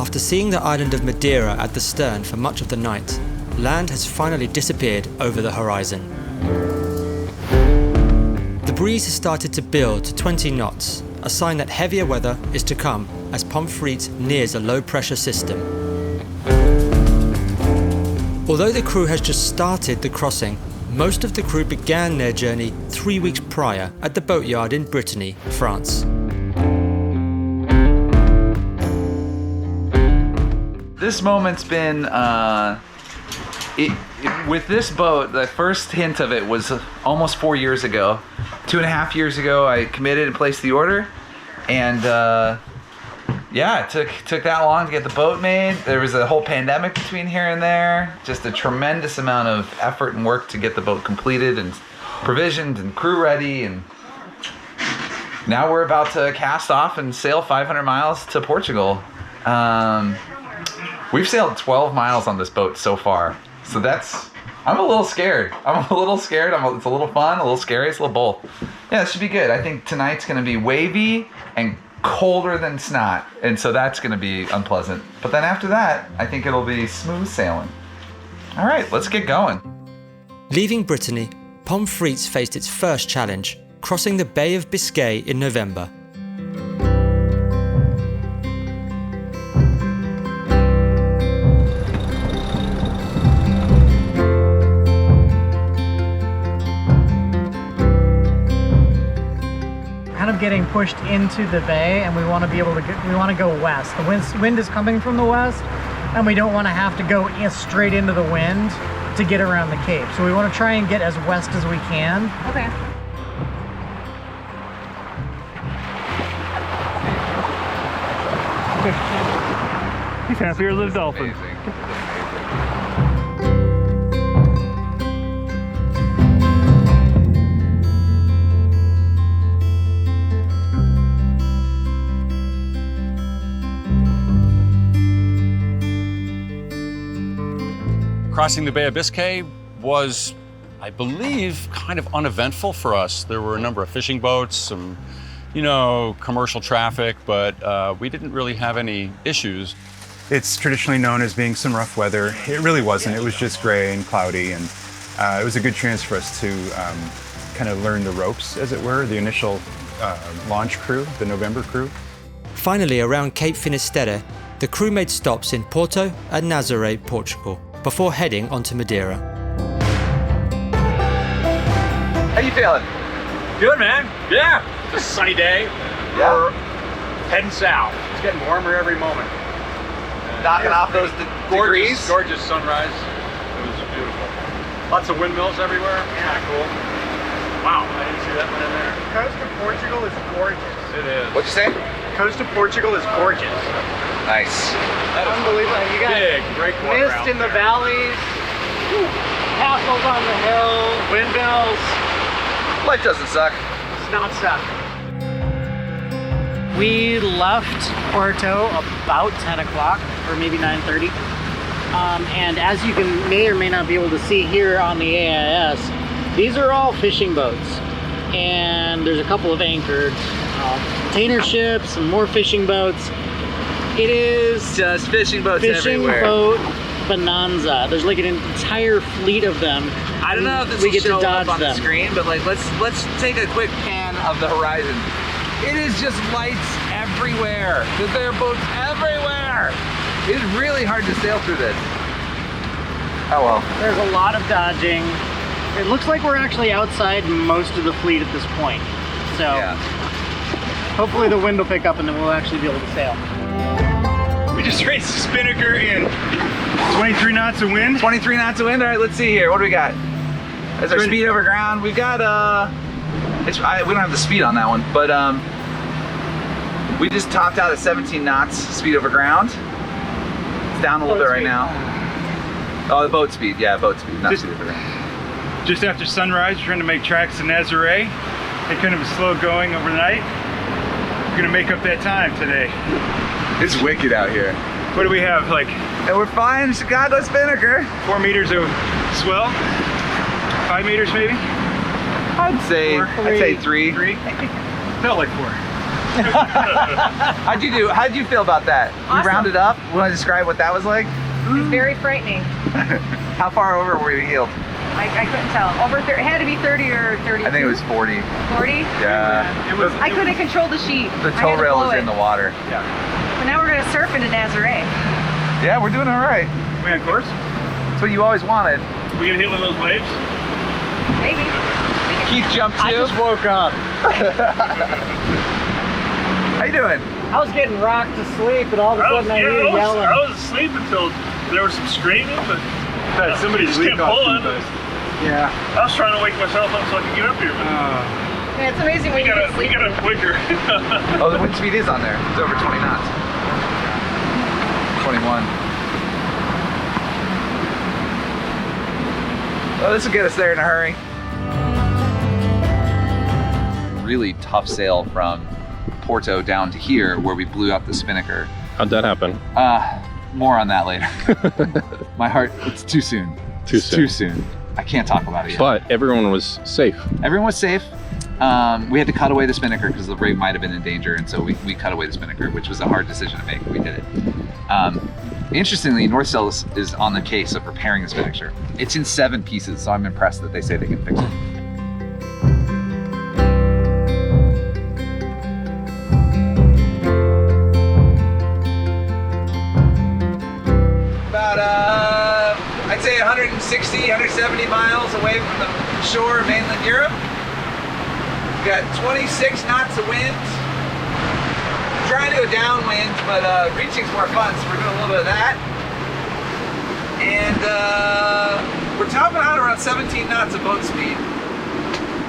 After seeing the island of Madeira at the stern for much of the night, land has finally disappeared over the horizon. The breeze has started to build to 20 knots, a sign that heavier weather is to come as Pomfret nears a low-pressure system. Although the crew has just started the crossing, most of the crew began their journey 3 weeks prior at the boatyard in Brittany, France. This moment's been, with this boat, the first hint of it was almost 4 years ago. 2.5 years ago, I committed and placed the order. And yeah, it took that long to get the boat made. There was a whole pandemic between here and there. Just a tremendous amount of effort and work to get the boat completed and provisioned and crew ready. And now we're about to cast off and sail 500 miles to Portugal. We've sailed 12 miles on this boat so far. So I'm a little scared. It's a little fun, a little scary, it's a little both. Yeah, it should be good. I think tonight's gonna be wavy and colder than snot. And so that's gonna be unpleasant. But then after that, I think it'll be smooth sailing. All right, let's get going. Leaving Brittany, Pomfret faced its first challenge, crossing the Bay of Biscay in November. Getting pushed into the bay, and we want to be able to go west. The wind is coming from the west, and we don't want to have to go straight into the wind to get around the cape. So we want to try and get as west as we can. Okay. He's happier than a dolphin. Crossing the Bay of Biscay was, I believe, kind of uneventful for us. There were a number of fishing boats, some, commercial traffic, but we didn't really have any issues. It's traditionally known as being some rough weather. It really wasn't. It was just gray and cloudy, and it was a good chance for us to kind of learn the ropes, as it were, the initial launch crew, the November crew. Finally, around Cape Finisterre, the crew made stops in Porto and Nazaré, Portugal, before heading onto Madeira. How you feeling? Good, man. Yeah. It's a sunny day. Yeah. We're heading south. It's getting warmer every moment. Knocking off those degrees. Gorgeous sunrise. It was beautiful. Lots of windmills everywhere. Yeah. Kind of cool. Wow, I didn't see that one in there. The coast of Portugal is gorgeous. It is. What'd you say? The coast of Portugal is gorgeous. Nice. That is unbelievable. You got big, great water mist in the valleys, castles on the hills, windmills. Life doesn't suck. It's not suck. We left Porto about 10 o'clock, or maybe 9:30. And as you may or may not be able to see here on the AIS, these are all fishing boats. And there's a couple of anchored container ships and more fishing boats. It is just fishing boats everywhere. Boat bonanza. There's like an entire fleet of them. I don't know if this will show up on the screen, but let's take a quick pan of the horizon. It is just lights everywhere. There are boats everywhere. It's really hard to sail through this. Oh well. There's a lot of dodging. It looks like we're actually outside most of the fleet at this point. So yeah. Hopefully the wind will pick up and then we'll actually be able to sail. We just raced the spinnaker in 23 knots of wind. 23 knots of wind. All right, let's see here. What do we got? That's our speed over ground. We've got we don't have the speed on that one, but we just topped out at 17 knots speed over ground. It's down a little bit right now. Oh, the boat speed. Yeah, boat speed, not speed over ground. Just after sunrise, we're trying to make tracks to Nazaré. Had kind of a slow going overnight. We're gonna make up that time today. It's wicked out here. What do we have, like? And we're flying Chicago spinnaker. 4 meters of swell? 5 meters maybe? I'd say 3. Felt like 4. How'd you feel about that? Awesome. You rounded up? Want to describe what that was like? It's very frightening. How far over were you healed? I couldn't tell. It had to be 30 or 32. I think it was 40. 40? Yeah. I couldn't control the sheet. The tow rail was in the water. Yeah. But now we're going to surf into Nazare. Yeah, we're doing all right. We on course? That's what you always wanted. We gonna hit one of those waves? Maybe. Keith jumped I too. just woke up. How you doing? I was getting rocked to sleep, and all of a sudden I hear yelling. I was asleep until there was some screaming, but Somebody's just kept pulling. Yeah. I was trying to wake myself up so I could get up here, but Yeah, it's amazing when you get we sleep. got up quicker. Oh, the wind speed is on there. It's over 20 knots. 21. Oh, this will get us there in a hurry. Really tough sail from Porto down to here where we blew up the spinnaker. How'd that happen? More on that later. My heart, it's too soon. Too It's soon. Too soon. I can't talk about it yet. But everyone was safe. Everyone was safe. We had to cut away the spinnaker because the rig might have been in danger, and so we cut away the spinnaker, which was a hard decision to make. We did it. Interestingly, North Sail is on the case of repairing the spinnaker. It's in 7 pieces, so I'm impressed that they say they can fix it. About, I'd say 160, 170 miles away from the shore of mainland Europe. We've got 26 knots of wind. Trying to go downwind, but reaching's more fun, so we're doing a little bit of that. And we're topping out around 17 knots of boat speed,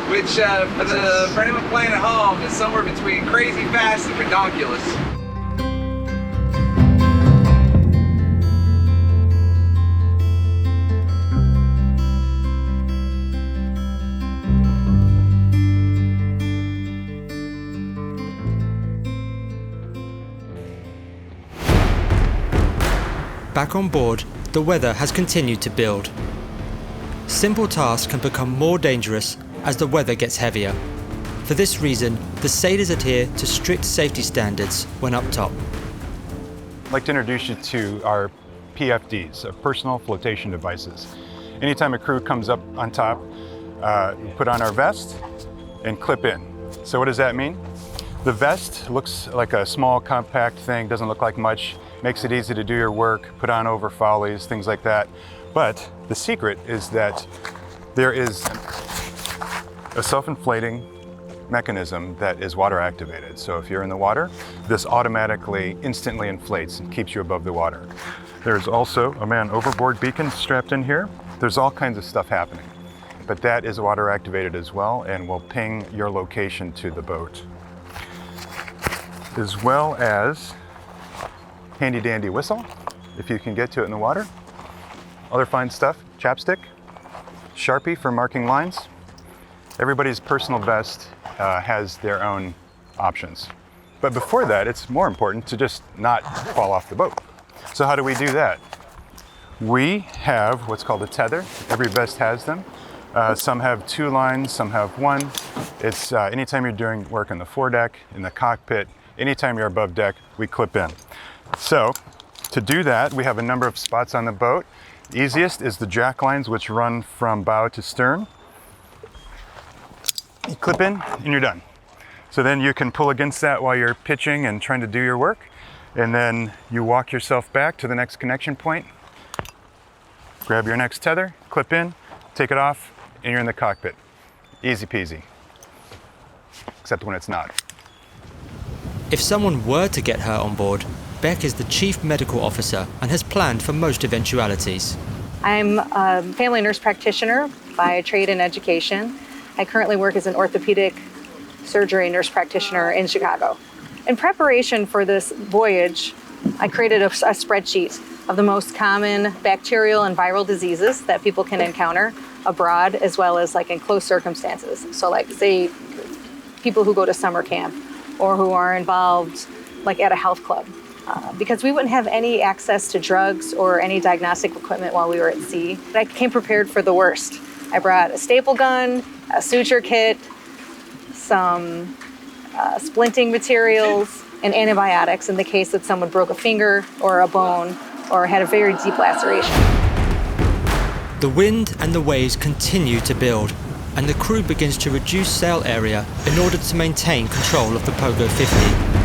which for anyone playing at home is somewhere between crazy fast and redonkulous. Back on board, the weather has continued to build. Simple tasks can become more dangerous as the weather gets heavier. For this reason, the sailors adhere to strict safety standards when up top. I'd like to introduce you to our PFDs, personal flotation devices. Anytime a crew comes up on top, we put on our vest and clip in. So what does that mean? The vest looks like a small, compact thing, doesn't look like much, makes it easy to do your work, put on over follies, things like that. But the secret is that there is a self-inflating mechanism that is water activated. So if you're in the water, this automatically instantly inflates and keeps you above the water. There's also a man overboard beacon strapped in here. There's all kinds of stuff happening, but that is water activated as well and will ping your location to the boat. As well as handy dandy whistle, if you can get to it in the water. Other fine stuff, chapstick, Sharpie for marking lines. Everybody's personal best has their own options. But before that, it's more important to just not fall off the boat. So how do we do that? We have what's called a tether. Every vest has them. Some have 2 lines, some have 1. It's anytime you're doing work on the foredeck, in the cockpit, anytime you're above deck, we clip in. So to do that, we have a number of spots on the boat. Easiest is the jack lines, which run from bow to stern. You clip in and you're done. So then you can pull against that while you're pitching and trying to do your work. And then you walk yourself back to the next connection point, grab your next tether, clip in, take it off, and you're in the cockpit. Easy peasy, except when it's not. If someone were to get hurt on board, Beck is the chief medical officer and has planned for most eventualities. I'm a family nurse practitioner by trade and education. I currently work as an orthopedic surgery nurse practitioner in Chicago. In preparation for this voyage, I created a spreadsheet of the most common bacterial and viral diseases that people can encounter abroad, as well as like in close circumstances. So like say people who go to summer camp or who are involved like at a health club. Because we wouldn't have any access to drugs or any diagnostic equipment while we were at sea. I came prepared for the worst. I brought a staple gun, a suture kit, some splinting materials, and antibiotics in the case that someone broke a finger or a bone or had a very deep laceration. The wind and the waves continue to build, and the crew begins to reduce sail area in order to maintain control of the Pogo 50.